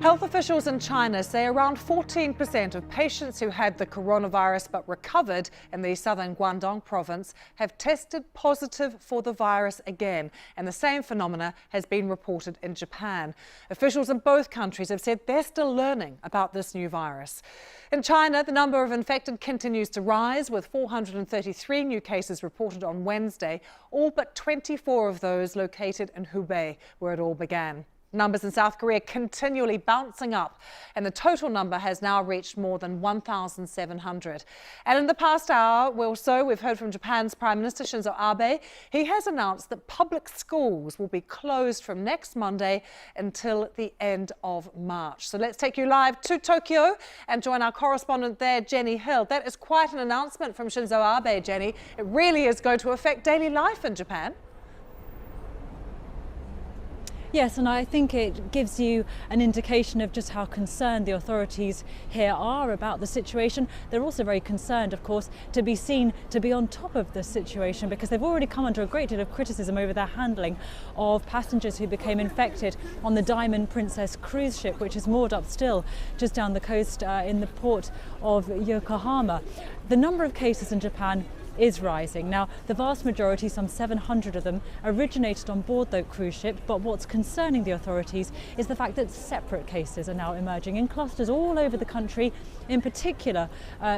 Health officials in China say around 14% of patients who had the coronavirus but recovered in the southern Guangdong province have tested positive for the virus again, and the same phenomena has been reported in Japan. Officials in both countries have said they're still learning about this new virus. In China, the number of infected continues to rise, with 433 new cases reported on Wednesday, all but 24 of those located in Hubei, where it all began. Numbers in South Korea continually bouncing up, and the total number has now reached more than 1,700. And in the past hour or so, we've heard from Japan's Prime Minister Shinzo Abe. He has announced that public schools will be closed from next Monday until the end of March. So let's take you live to Tokyo and join our correspondent there, Jenny Hill. That is quite an announcement from Shinzo Abe, Jenny. It really is going to affect daily life in Japan. Yes, and I think it gives you an indication of just how concerned the authorities here are about the situation. They're also very concerned, of course, to be seen to be on top of the situation, because they've already come under a great deal of criticism over their handling of passengers who became infected on the Diamond Princess cruise ship, which is moored up still just down the coast in the port of Yokohama. The number of cases in Japan is rising. Now, the vast majority, some 700 of them, originated on board the cruise ship, but what's concerning the authorities is the fact that separate cases are now emerging in clusters all over the country, in particular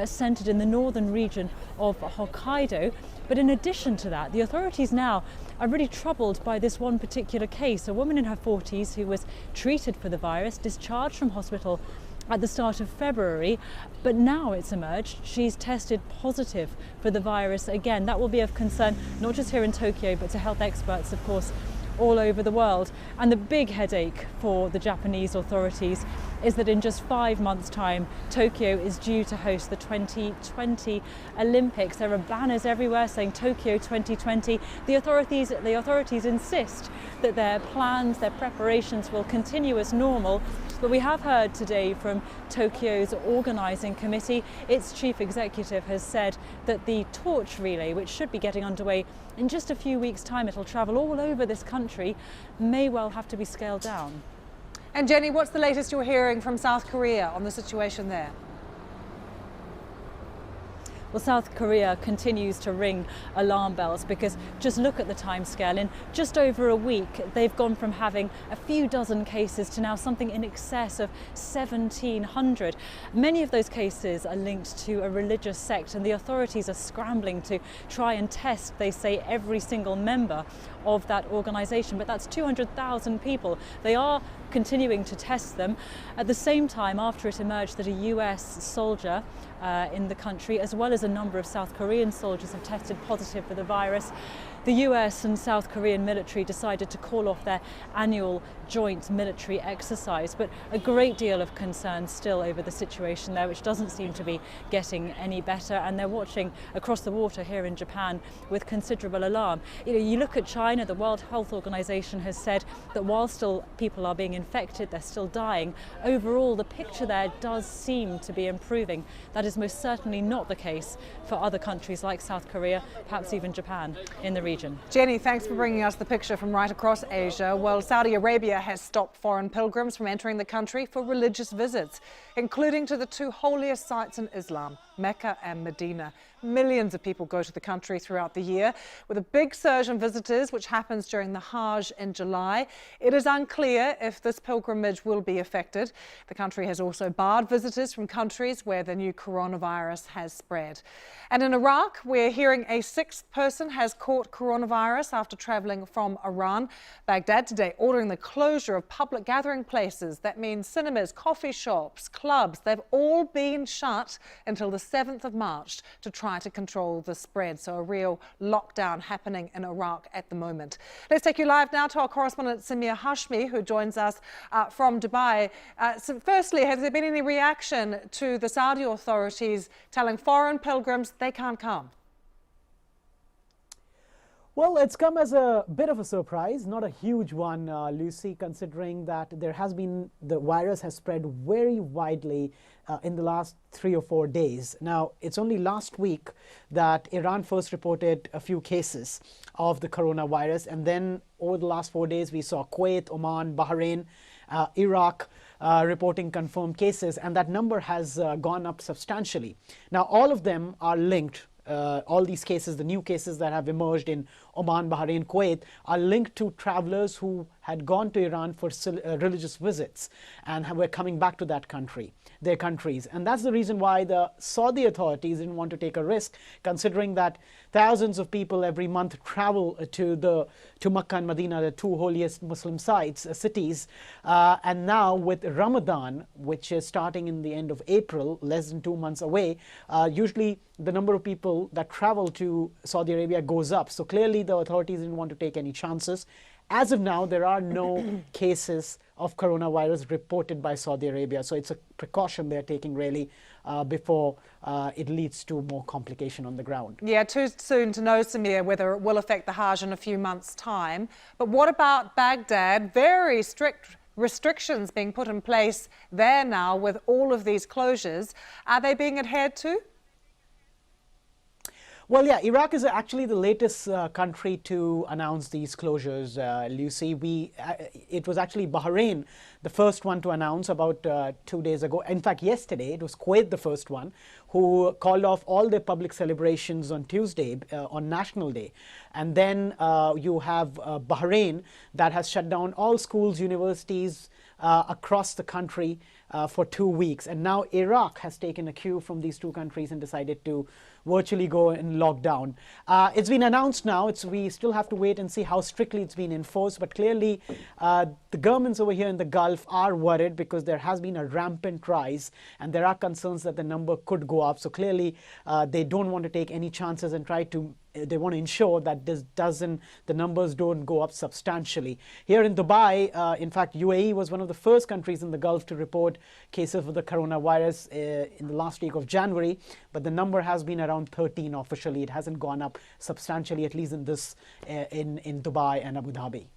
centred in the northern region of Hokkaido. But in addition to that, the authorities now are really troubled by this one particular case, a woman in her 40s who was treated for the virus, discharged from hospital at the start of February, but now it's emerged she's tested positive for the virus again. That will be of concern not just here in Tokyo, but to health experts, of course, all over the world. And the big headache for the Japanese authorities is that in just 5 months' time, Tokyo is due to host the 2020 Olympics. There are banners everywhere saying Tokyo 2020. The authorities insist that their plans, their preparations will continue as normal. But we have heard today from Tokyo's organising committee, its chief executive has said that the torch relay, which should be getting underway in just a few weeks' time, it'll travel all over this country, may well have to be scaled down. And Jenny, what's the latest you're hearing from South Korea on the situation there? Well, South Korea continues to ring alarm bells, because just look at the timescale. In just over a week, they've gone from having a few dozen cases to now something in excess of 1,700. Many of those cases are linked to a religious sect, and the authorities are scrambling to try and test, they say, every single member of that organisation. But that's 200,000 people. They are continuing to test them. At the same time, after it emerged that a US soldier in the country, as well as a number of South Korean soldiers, have tested positive for the virus, the US and South Korean military decided to call off their annual joint military exercise. But a great deal of concern still over the situation there, which doesn't seem to be getting any better. And they're watching across the water here in Japan with considerable alarm. You look at China, the World Health Organization has said that while still people are being infected, they're still dying. Overall, the picture there does seem to be improving. That is most certainly not the case for other countries like South Korea, perhaps even Japan in the region. Jenny, thanks for bringing us the picture from right across Asia. Well, Saudi Arabia has stopped foreign pilgrims from entering the country for religious visits, including to the two holiest sites in Islam, Mecca and Medina. Millions of people go to the country throughout the year, with a big surge in visitors, which happens during the Hajj in July. It is unclear if this pilgrimage will be affected. The country has also barred visitors from countries where the new coronavirus has spread. And in Iraq, we're hearing a sixth person has caught coronavirus after travelling from Iran. Baghdad today ordering the closure of public gathering places. That means cinemas, coffee shops, clubs. They've all been shut until the 7th of March to try to control the spread. So a real lockdown happening in Iraq at the moment. Let's take you live now to our correspondent Samir Hashmi, who joins us from Dubai. So firstly, has there been any reaction to the Saudi authorities telling foreign pilgrims they can't come? Well, it's come as a bit of a surprise, not a huge one, Lucy, considering that the virus has spread very widely in the last 3 or 4 days. Now, it's only last week that Iran first reported a few cases of the coronavirus, and then over the last 4 days, we saw Kuwait, Oman, Bahrain, Iraq, reporting confirmed cases, and that number has gone up substantially. Now, all of them are linked. All these cases, the new cases that have emerged in Oman, Bahrain, Kuwait, are linked to travelers who had gone to Iran for religious visits and were coming back to that country, their countries. And that's the reason why the Saudi authorities didn't want to take a risk, considering that thousands of people every month travel to Makkah and Medina, the two holiest Muslim sites, cities. And now with Ramadan, which is starting in the end of April, less than 2 months away, usually the number of people that travel to Saudi Arabia goes up. So clearly the authorities didn't want to take any chances. As of now, there are no cases of coronavirus reported by Saudi Arabia. So it's a precaution they're taking really before it leads to more complication on the ground. Yeah, too soon to know, Samir, whether it will affect the Hajj in a few months' time. But what about Baghdad? Very strict restrictions being put in place there now with all of these closures. Are they being adhered to? Well, yeah, Iraq is actually the latest country to announce these closures, Lucy. It was actually Bahrain, the first one to announce about 2 days ago. In fact, yesterday, it was Kuwait, the first one, who called off all their public celebrations on Tuesday, on National Day. And then you have Bahrain that has shut down all schools, universities across the country for 2 weeks. And now Iraq has taken a cue from these two countries and decided to virtually go in lockdown. It's been announced now. We still have to wait and see how strictly it's been enforced. But clearly, the governments over here in the Gulf are worried because there has been a rampant rise, and there are concerns that the number could go up. So clearly, they don't want to take any chances and they want to ensure that the numbers don't go up substantially. Here in Dubai, in fact, UAE was one of the first countries in the Gulf to report cases of the coronavirus in the last week of January, but the number has been around 13 officially. It hasn't gone up substantially, at least in Dubai and Abu Dhabi.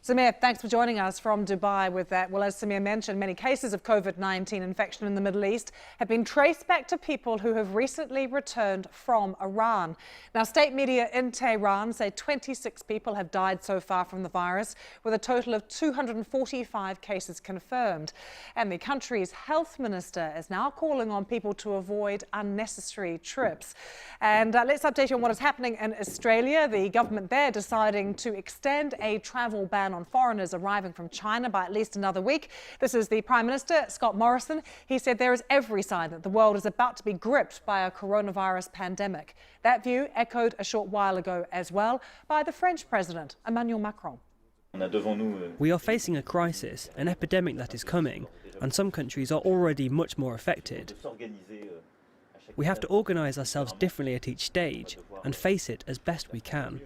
Samir, thanks for joining us from Dubai with that. Well, as Samir mentioned, many cases of COVID-19 infection in the Middle East have been traced back to people who have recently returned from Iran. Now, state media in Tehran say 26 people have died so far from the virus, with a total of 245 cases confirmed. And the country's health minister is now calling on people to avoid unnecessary trips. And let's update you on what is happening in Australia. The government there deciding to extend a travel ban on foreigners arriving from China by at least another week. This is the Prime Minister, Scott Morrison. He said there is every sign that the world is about to be gripped by a coronavirus pandemic. That view echoed a short while ago as well by the French President, Emmanuel Macron. We are facing a crisis, an epidemic that is coming, and some countries are already much more affected. We have to organise ourselves differently at each stage and face it as best we can.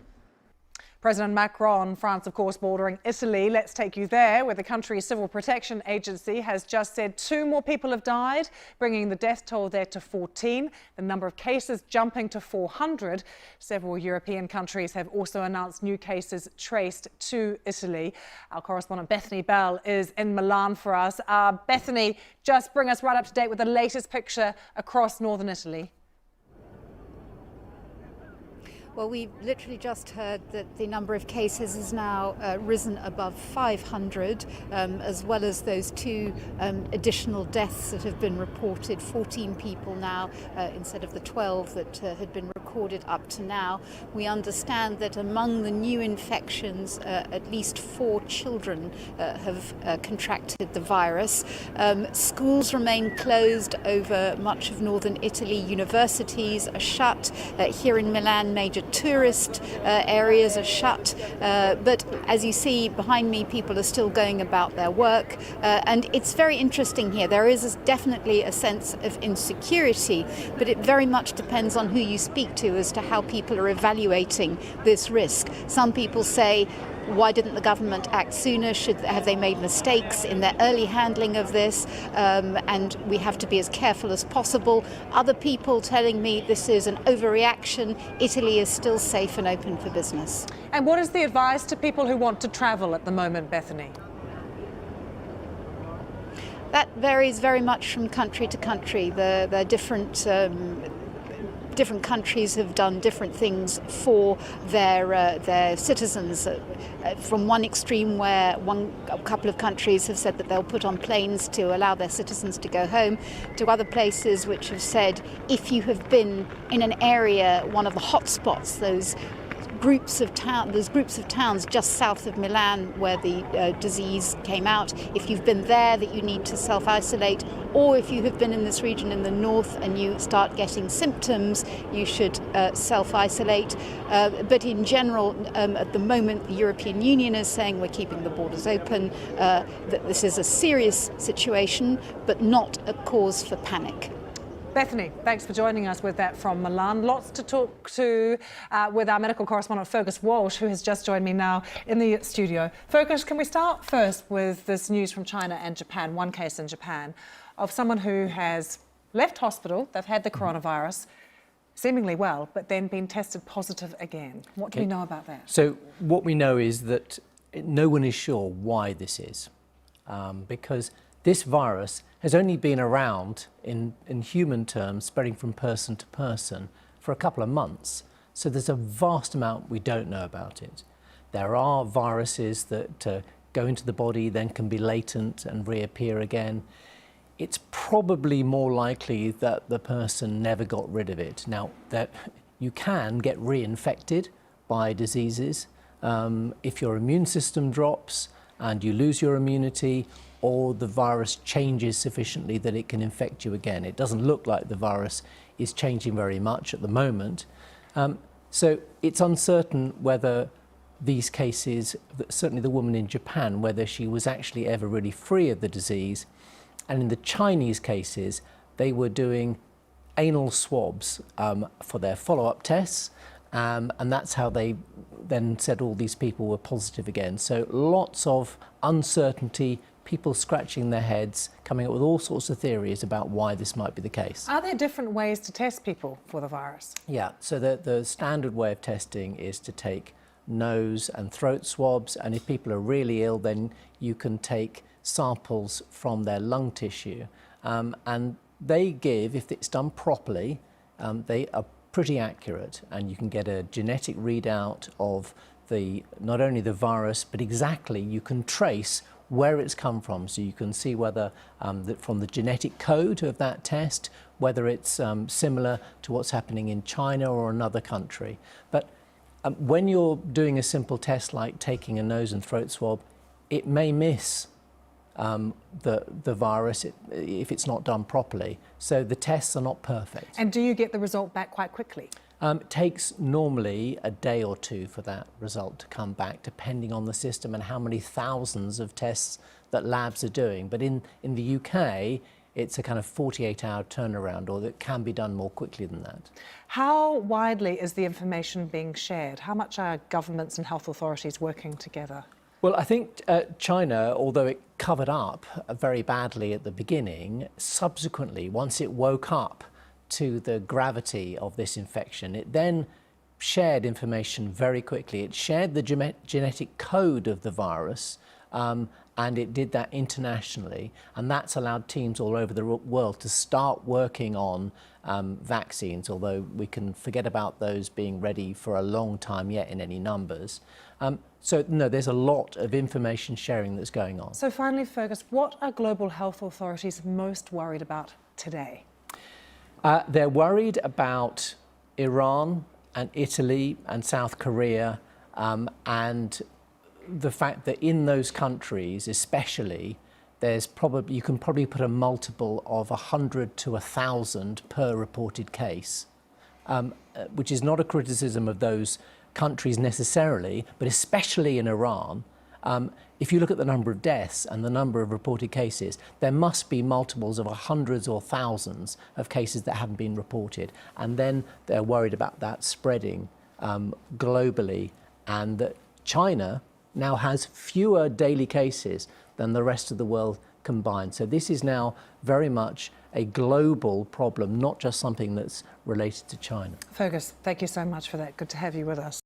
President Macron, France, of course, bordering Italy. Let's take you there, where the country's Civil Protection Agency has just said 2 more people have died, bringing the death toll there to 14. The number of cases jumping to 400. Several European countries have also announced new cases traced to Italy. Our correspondent Bethany Bell is in Milan for us. Bethany, just bring us right up to date with the latest picture across northern Italy. Well, we've literally just heard that the number of cases has now risen above 500, as well as those 2 additional deaths that have been reported, 14 people now instead of the 12 that had been recorded up to now. We understand that among the new infections, at least 4 children have contracted the virus. Schools remain closed over much of northern Italy. Universities are shut. Here in Milan, major tourist areas are shut, but as you see behind me, people are still going about their work, and it's very interesting here. There is definitely a sense of insecurity, but it very much depends on who you speak to as to how people are evaluating this risk. Some people say, why didn't the government act sooner? Have they made mistakes in their early handling of this? And we have to be as careful as possible. Other people telling me this is an overreaction. Italy is still safe and open for business. And what is the advice to people who want to travel at the moment, Bethany? That varies very much from country to country. There are different different countries have done different things for their citizens. From one extreme where a couple of countries have said that they'll put on planes to allow their citizens to go home, to other places which have said if you have been in an area, one of the hotspots, those groups of towns just south of Milan where the disease came out, if you've been there, that you need to self-isolate, or if you have been in this region in the north and you start getting symptoms, you should self-isolate. But in general, at the moment, the European Union is saying we're keeping the borders open, that this is a serious situation, but not a cause for panic. Bethany, thanks for joining us with that from Milan. Lots to talk to with our medical correspondent Fergus Walsh, who has just joined me now in the studio. Fergus, can we start first with this news from China and Japan, one case in Japan, of someone who has left hospital, they've had the coronavirus, seemingly well, but then been tested positive again. What do we know about that? So what we know is that no one is sure why this is, because this virus has only been around in human terms, spreading from person to person for a couple of months. So there's a vast amount we don't know about it. There are viruses that go into the body, then can be latent and reappear again. It's probably more likely that the person never got rid of it. Now, that you can get reinfected by diseases if your immune system drops and you lose your immunity, or the virus changes sufficiently that it can infect you again. It doesn't look like the virus is changing very much at the moment. So it's uncertain whether these cases, certainly the woman in Japan, whether she was actually ever really free of the disease. And in the Chinese cases, they were doing anal swabs for their follow-up tests. And that's how they then said all these people were positive again. So lots of uncertainty, people scratching their heads, coming up with all sorts of theories about why this might be the case. Are there different ways to test people for the virus? Yeah, so the standard way of testing is to take nose and throat swabs, and if people are really ill, then you can take samples from their lung tissue. And they give, if it's done properly, they are pretty accurate, and you can get a genetic readout of not only the virus, but exactly you can trace where it's come from. So you can see whether from the genetic code of that test, whether it's similar to what's happening in China or another country. But when you're doing a simple test like taking a nose and throat swab, it may miss the virus if it's not done properly. So the tests are not perfect. And do you get the result back quite quickly? It takes normally a day or two for that result to come back, depending on the system and how many thousands of tests that labs are doing. But in the UK, it's a kind of 48-hour turnaround, or it can be done more quickly than that. How widely is the information being shared? How much are governments and health authorities working together? Well, I think China, although it covered up very badly at the beginning, subsequently, once it woke up to the gravity of this infection, it then shared information very quickly. It shared the genetic code of the virus, and it did that internationally, and that's allowed teams all over the world to start working on vaccines, although we can forget about those being ready for a long time yet in any numbers. So no, there's a lot of information sharing that's going on. So finally, Fergus, what are global health authorities most worried about today? They're worried about Iran and Italy and South Korea, and the fact that in those countries especially, you can probably put a multiple of 100 to 1,000 per reported case, which is not a criticism of those countries necessarily, but especially in Iran. If you look at the number of deaths and the number of reported cases, there must be multiples of hundreds or thousands of cases that haven't been reported. And then they're worried about that spreading globally, and that China now has fewer daily cases than the rest of the world combined. So this is now very much a global problem, not just something that's related to China. Fergus, thank you so much for that. Good to have you with us.